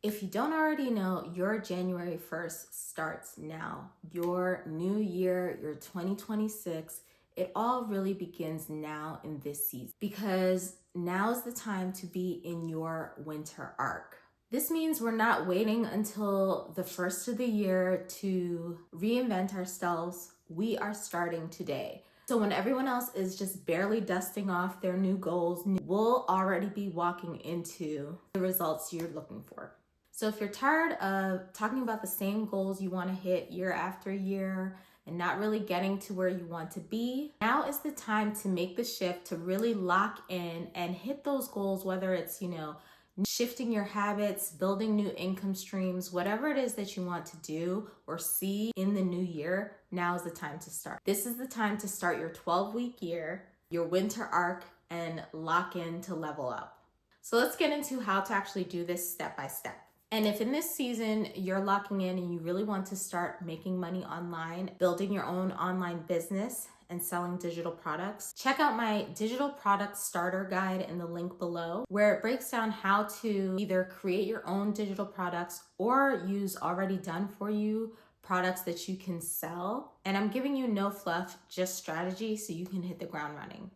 If you don't already know, your January 1st starts now. Your new year, your 2026, it all really begins now in this season because now is the time to be in your winter arc. This means we're not waiting until the first of the year to reinvent ourselves. We are starting today. So when everyone else is just barely dusting off their new goals, we'll already be walking into the results you're looking for. So if you're tired of talking about the same goals you want to hit year after year and not really getting to where you want to be, now is the time to make the shift to really lock in and hit those goals, whether it's, shifting your habits, building new income streams, whatever it is that you want to do or see in the new year, now is the time to start. This is the time to start your 12-week year, your winter arc, and lock in to level up. So let's get into how to actually do this step by step. And if in this season you're locking in and you really want to start making money online, building your own online business and selling digital products, check out my digital product starter guide in the link below, where it breaks down how to either create your own digital products or use already done for you products that you can sell. And I'm giving you no fluff, just strategy so you can hit the ground running.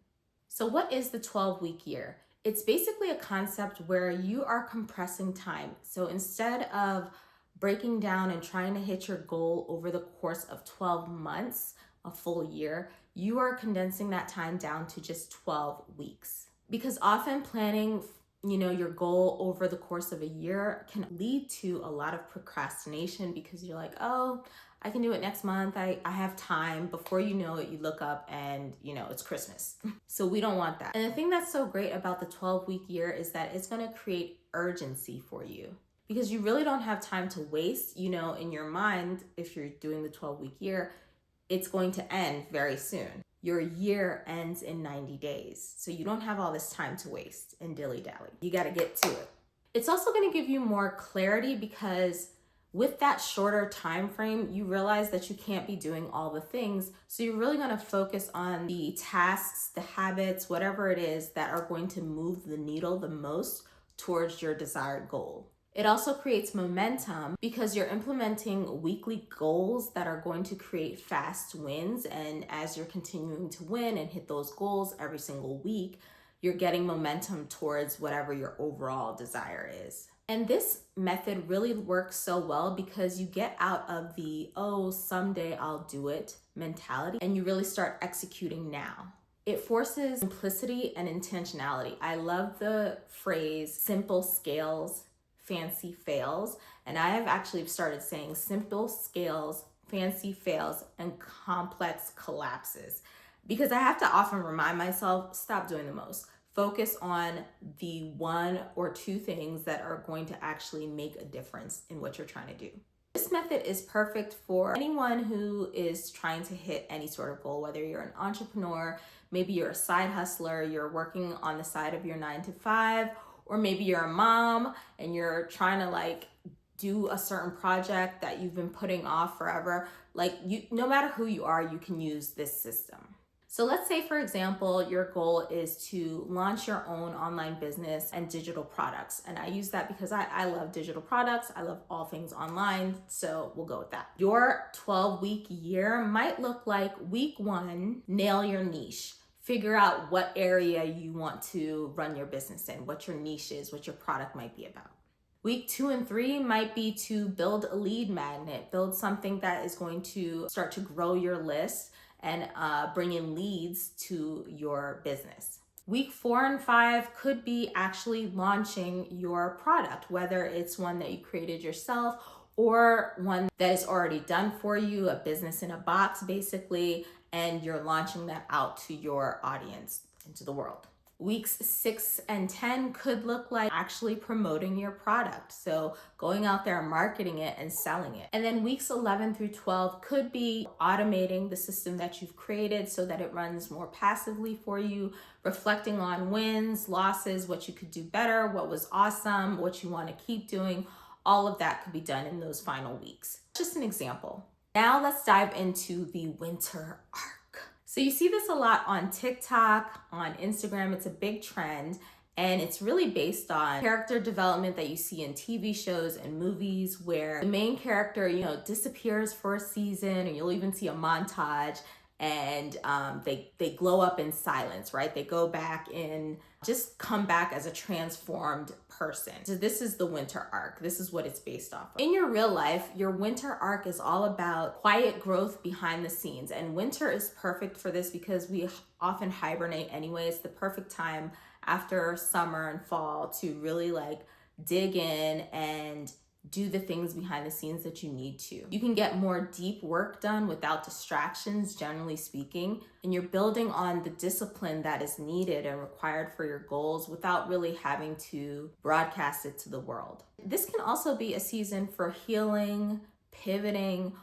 So what is the 12-week year? It's basically a concept where you are compressing time. So instead of breaking down and trying to hit your goal over the course of 12 months, a full year, you are condensing that time down to just 12 weeks. Because often planning, your goal over the course of a year can lead to a lot of procrastination because you're like, oh, I can do it next month. I have time. Before you know it, you look up and it's Christmas. So we don't want that. And the thing that's so great about the 12-week year is that it's going to create urgency for you because you really don't have time to waste. In your mind, if you're doing the 12-week year, it's going to end very soon. Your year ends in 90 days. So you don't have all this time to waste and dilly-dally. You got to get to it. It's also going to give you more clarity because with that shorter time frame, you realize that you can't be doing all the things. So you're really going to focus on the tasks, the habits, whatever it is that are going to move the needle the most towards your desired goal. It also creates momentum because you're implementing weekly goals that are going to create fast wins. And as you're continuing to win and hit those goals every single week, you're getting momentum towards whatever your overall desire is. And this method really works so well because you get out of the, oh, someday I'll do it mentality, and you really start executing now. It forces simplicity and intentionality. I love the phrase simple scales, fancy fails. And I have actually started saying simple scales, fancy fails, and complex collapses because I have to often remind myself, stop doing the most. Focus on the one or two things that are going to actually make a difference in what you're trying to do. This method is perfect for anyone who is trying to hit any sort of goal, whether you're an entrepreneur, maybe you're a side hustler, you're working on the side of your 9 to 5, or maybe you're a mom and you're trying to do a certain project that you've been putting off forever. No matter who you are, you can use this system. So let's say, for example, your goal is to launch your own online business and digital products. And I use that because I love digital products. I love all things online. So we'll go with that. Your 12-week year might look like week 1, nail your niche. Figure out what area you want to run your business in, what your niche is, what your product might be about. Week 2 and 3 might be to build a lead magnet, build something that is going to start to grow your list and bring in leads to your business. Week 4 and 5 could be actually launching your product, whether it's one that you created yourself or one that is already done for you, a business in a box basically, and you're launching that out to your audience, into the world. Weeks 6 and 10 could look like actually promoting your product. So going out there and marketing it and selling it. And then weeks 11 through 12 could be automating the system that you've created so that it runs more passively for you, reflecting on wins, losses, what you could do better, what was awesome, what you want to keep doing. All of that could be done in those final weeks. Just an example. Now let's dive into the winter arc. So you see this a lot on TikTok, on Instagram. It's a big trend. And it's really based on character development that you see in TV shows and movies where the main character, disappears for a season, and you'll even see a montage, and they glow up in silence, right? They go back in, just come back as a transformed person. So this is the winter arc. This is what it's based off of. In your real life, your winter arc is all about quiet growth behind the scenes. And winter is perfect for this because we often hibernate anyway. It's the perfect time after summer and fall to really dig in and do the things behind the scenes that you need to. You can get more deep work done without distractions, generally speaking, and you're building on the discipline that is needed and required for your goals without really having to broadcast it to the world. This can also be a season for healing, pivoting,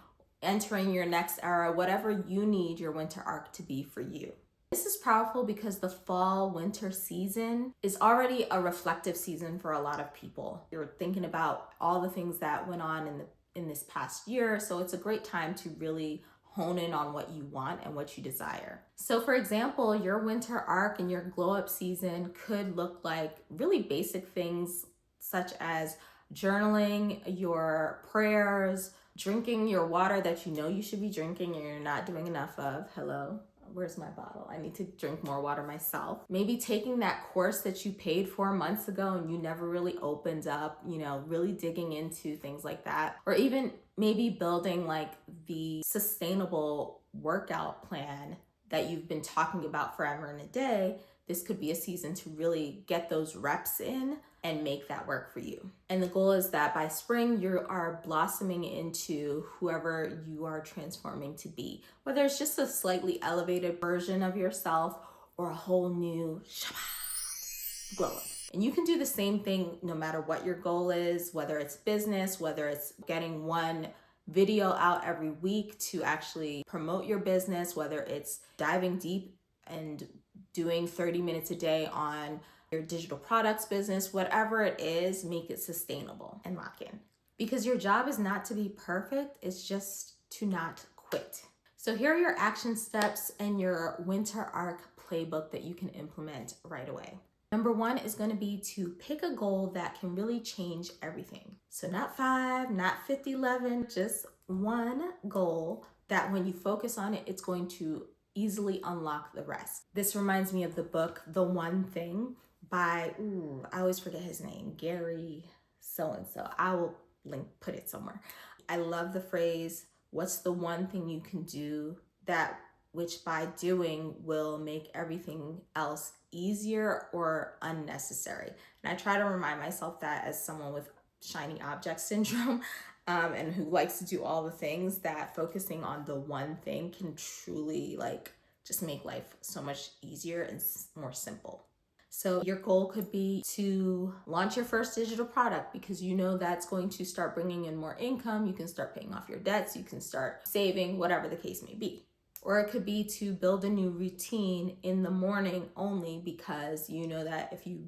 entering your next era, whatever you need your winter arc to be for you. This is powerful because the fall-winter season is already a reflective season for a lot of people. You're thinking about all the things that went on in this past year, so it's a great time to really hone in on what you want and what you desire. So for example, your winter arc and your glow-up season could look like really basic things such as journaling your prayers, drinking your water that you know you should be drinking and you're not doing enough of. Hello? Where's my bottle? I need to drink more water myself. Maybe taking that course that you paid for months ago and you never really opened up, really digging into things like that. Or even maybe building the sustainable workout plan that you've been talking about forever and a day. This could be a season to really get those reps in and make that work for you. And the goal is that by spring, you are blossoming into whoever you are transforming to be, whether it's just a slightly elevated version of yourself or a whole new glow up. And you can do the same thing no matter what your goal is, whether it's business, whether it's getting one video out every week to actually promote your business, whether it's diving deep and doing 30 minutes a day on your digital products business, whatever it is, make it sustainable and lock in. Because your job is not to be perfect, it's just to not quit. So here are your action steps and your winter arc playbook that you can implement right away. Number 1 is going to be to pick a goal that can really change everything. So not 5, not 50, 11, just one goal that when you focus on it, it's going to easily unlock the rest. This reminds me of the book, The One Thing by, I always forget his name, Gary so-and-so. I will put it somewhere. I love the phrase, what's the one thing you can do that which by doing will make everything else easier or unnecessary. And I try to remind myself that as someone with shiny object syndrome and who likes to do all the things, that focusing on the one thing can truly just make life so much easier and more simple. So your goal could be to launch your first digital product because you know that's going to start bringing in more income. You can start paying off your debts. You can start saving, whatever the case may be. Or it could be to build a new routine in the morning only because you know that if you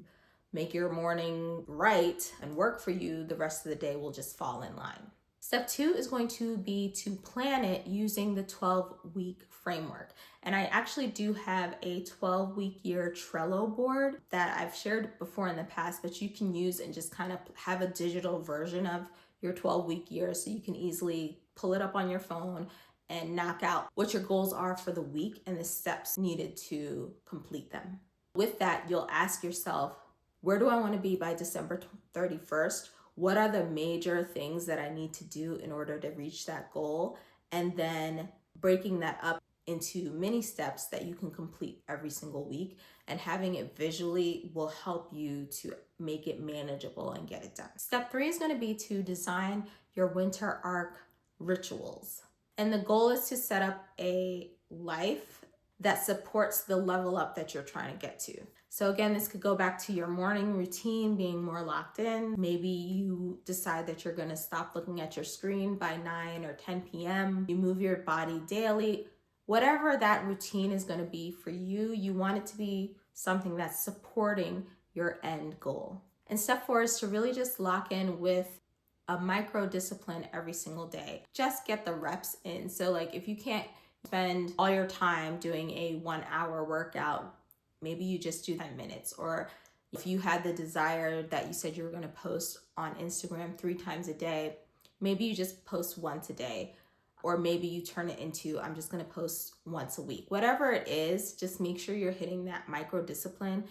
make your morning right and work for you, the rest of the day will just fall in line. Step 2 is going to be to plan it using the 12-week framework. And I actually do have a 12-week year Trello board that I've shared before in the past, but you can use and just kind of have a digital version of your 12-week year so you can easily pull it up on your phone and knock out what your goals are for the week and the steps needed to complete them. With that, you'll ask yourself, where do I want to be by December 31st? What are the major things that I need to do in order to reach that goal? And then breaking that up into mini steps that you can complete every single week, and having it visually will help you to make it manageable and get it done. Step 3 is going to be to design your winter arc rituals. And the goal is to set up a life that supports the level up that you're trying to get to. So again, this could go back to your morning routine being more locked in. Maybe you decide that you're going to stop looking at your screen by 9 or 10 p.m. You move your body daily. Whatever that routine is going to be for you, you want it to be something that's supporting your end goal. And step 4 is to really just lock in with a micro discipline every single day. Just get the reps in. So if you can't spend all your time doing a 1-hour workout, maybe you just do 10 minutes, or If you had the desire that you said you were going to post on Instagram 3 times a day, maybe you just post once a day. Or maybe you turn it into, I'm just going to post once a week. Whatever it is, just make sure you're hitting that micro discipline.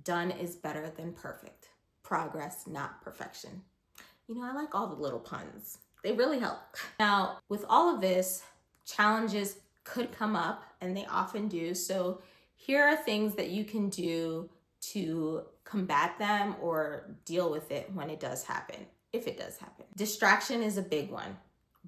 Done is better than perfect. Progress, not perfection. I like all the little puns. They really help. Now, with all of this, challenges could come up, and they often do. So here are things that you can do to combat them or deal with it when it does happen, if it does happen. Distraction is a big one.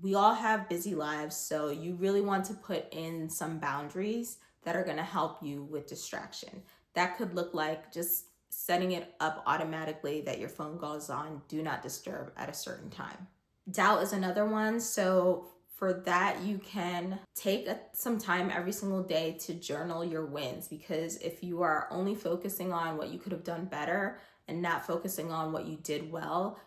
We all have busy lives, so you really want to put in some boundaries that are going to help you with distraction. That could look like just setting it up automatically that your phone goes on do not disturb at a certain time. Doubt is another one. So for that, you can take some time every single day to journal your wins, because if you are only focusing on what you could have done better and not focusing on what you did well,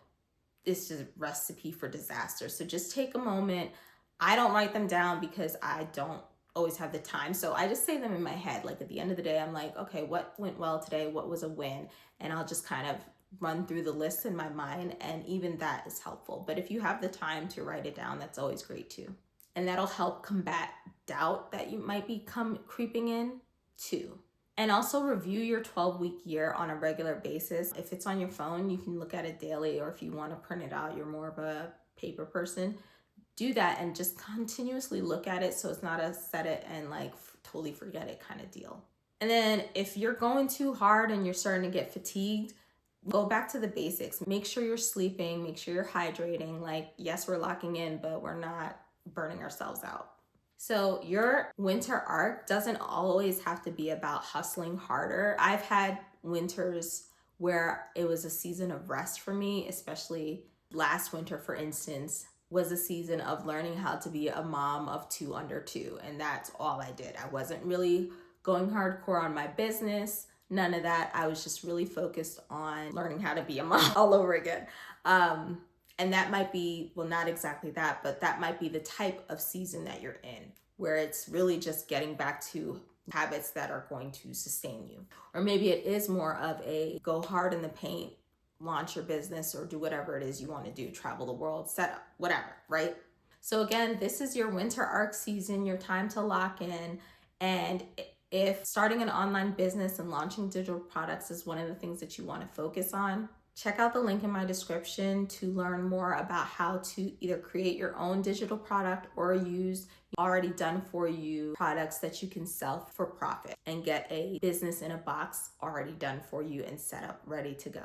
it's just a recipe for disaster. So just take a moment. I don't write them down because I don't always have the time. So I just say them in my head. Like at the end of the day, I'm like, okay, what went well today? What was a win? And I'll just kind of run through the list in my mind. And even that is helpful. But if you have the time to write it down, that's always great too. And that'll help combat doubt that you might be creeping in too. And also review your 12-week year on a regular basis. If it's on your phone, you can look at it daily, or if you want to print it out, you're more of a paper person, do that and just continuously look at it so it's not a set it and like totally forget it kind of deal. And then if you're going too hard and you're starting to get fatigued, go back to the basics. Make sure you're sleeping, make sure you're hydrating. Like, yes, we're locking in, but we're not burning ourselves out. So your winter arc doesn't always have to be about hustling harder. I've had winters where it was a season of rest for me, especially last winter, for instance, was a season of learning how to be a mom of 2 under 2. And that's all I did. I wasn't really going hardcore on my business, none of that. I was just really focused on learning how to be a mom all over again. And that might be, well, not exactly that, but that might be the type of season that you're in, where it's really just getting back to habits that are going to sustain you. Or maybe it is more of a go hard in the paint, launch your business, or do whatever it is you want to do, travel the world, set up, whatever, right? So again, this is your winter arc season, your time to lock in. And if starting an online business and launching digital products is one of the things that you want to focus on, check out the link in my description to learn more about how to either create your own digital product or use already done for you products that you can sell for profit and get a business in a box already done for you and set up, ready to go.